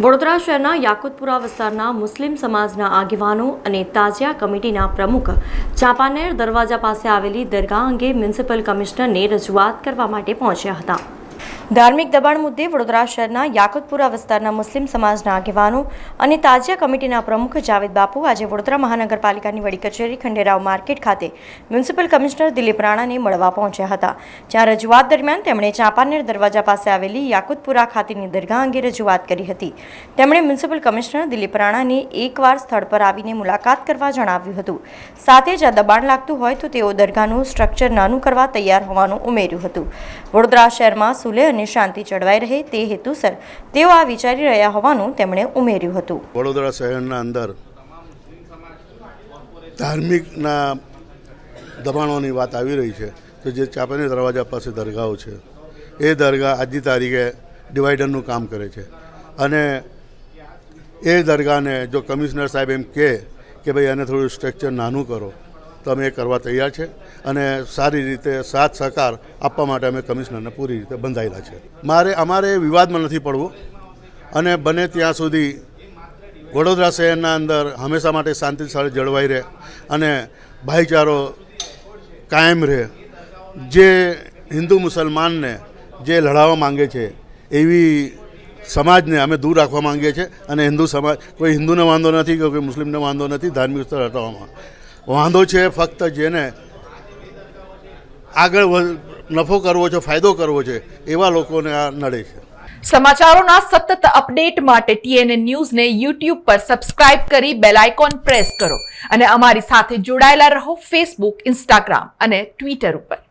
વડોદરા શહેરના યાકુતપુરા વિસ્તારના મુસ્લિમ સમાજના આગેવાનો અને તાજિયા કમિટીના પ્રમુખ ચાંપાનેર દરવાજા પાસે આવેલી દરગાહ અંગે મ્યુનિસિપલ કમિશનરને રજૂઆત કરવા માટે પહોંચ્યા હતા। ધાર્મિક દબાણ મુદ્દે વડોદરા શહેરના યાકુતપુરા વિસ્તારના મુસ્લિમ સમાજના આગેવાનો અને તાજિયા કમિટીના પ્રમુખ જાવેદ બાપુ આજે વડોદરા મહાનગરપાલિકાની વડી કચેરી ખંડેરાવ માર્કેટ ખાતે મ્યુનિસિપલ કમિશનર દિલીપ રાણાને મળવા પહોંચ્યા હતા। જ્યાં રજૂઆત દરમિયાન તેમણે ચાંપાનેર દરવાજા પાસે આવેલી યાકુતપુરા ખાતેની દરગાહ અંગે રજૂઆત કરી હતી। તેમણે મ્યુનિસિપલ કમિશનર દિલીપ રાણાને એકવાર સ્થળ પર આવીને મુલાકાત કરવા જણાવ્યું હતું। સાથે જ આ દબાણ લાગતું હોય તો તેઓ દરગાહનું સ્ટ્રક્ચર નાનું કરવા તૈયાર હોવાનું ઉમેર્યું હતું। વડોદરા શહેરમાં સુલેહ અને શાંતિ જળવાઈ રહે તે હેતુસર તેઓ આ વિચારી રહ્યા હોવાનું તેમણે ઉમેર્યું હતું। વડોદરા શહેરના અંદર ધાર્મિકના દબાણોની વાત આવી રહી છે તો જે ચાંપાનેર દરવાજા પાસે દરગાહો છે એ દરગાહ આજની તારીખે ડિવાઈડરનું કામ કરે છે અને એ દરગાહને જો કમિશનર સાહેબ એમ કહે કે ભાઈ આને થોડું સ્ટ્રક્ચર નાનું કરો તો અમે એ કરવા તૈયાર છે અને સારી રીતે સાથ સહકાર આપવા માટે અમે કમિશનરને પૂરી રીતે બંધાયેલા છે। અમારે વિવાદમાં નથી પડવું અને બને ત્યાં સુધી વડોદરા શહેરના અંદર હંમેશા માટે શાંતિ જળવાઈ રહે અને ભાઈચારો કાયમ રહે। જે હિન્દુ મુસલમાનને જે લડાવવા માંગે છે એવી સમાજને અમે દૂર રાખવા માંગીએ છીએ અને હિન્દુ સમાજ કોઈ હિન્દુને વાંધો નથી કે કોઈ મુસ્લિમને વાંધો નથી। ધાર્મિક સ્થળ હટાવવામાં વાંધો છે ફક્ત જેને આગળ નફો કરવો છે, ફાયદો કરવો છે એવા લોકોને આ નડે છે। સમાચારોના સતત અપડેટ માટે TNN ન્યૂઝને YouTube પર સબસ્ક્રાઇબ કરી બેલ આઇકોન પ્રેસ કરો અને અમારી સાથે જોડાયેલા રહો Facebook, Instagram અને Twitter ઉપર।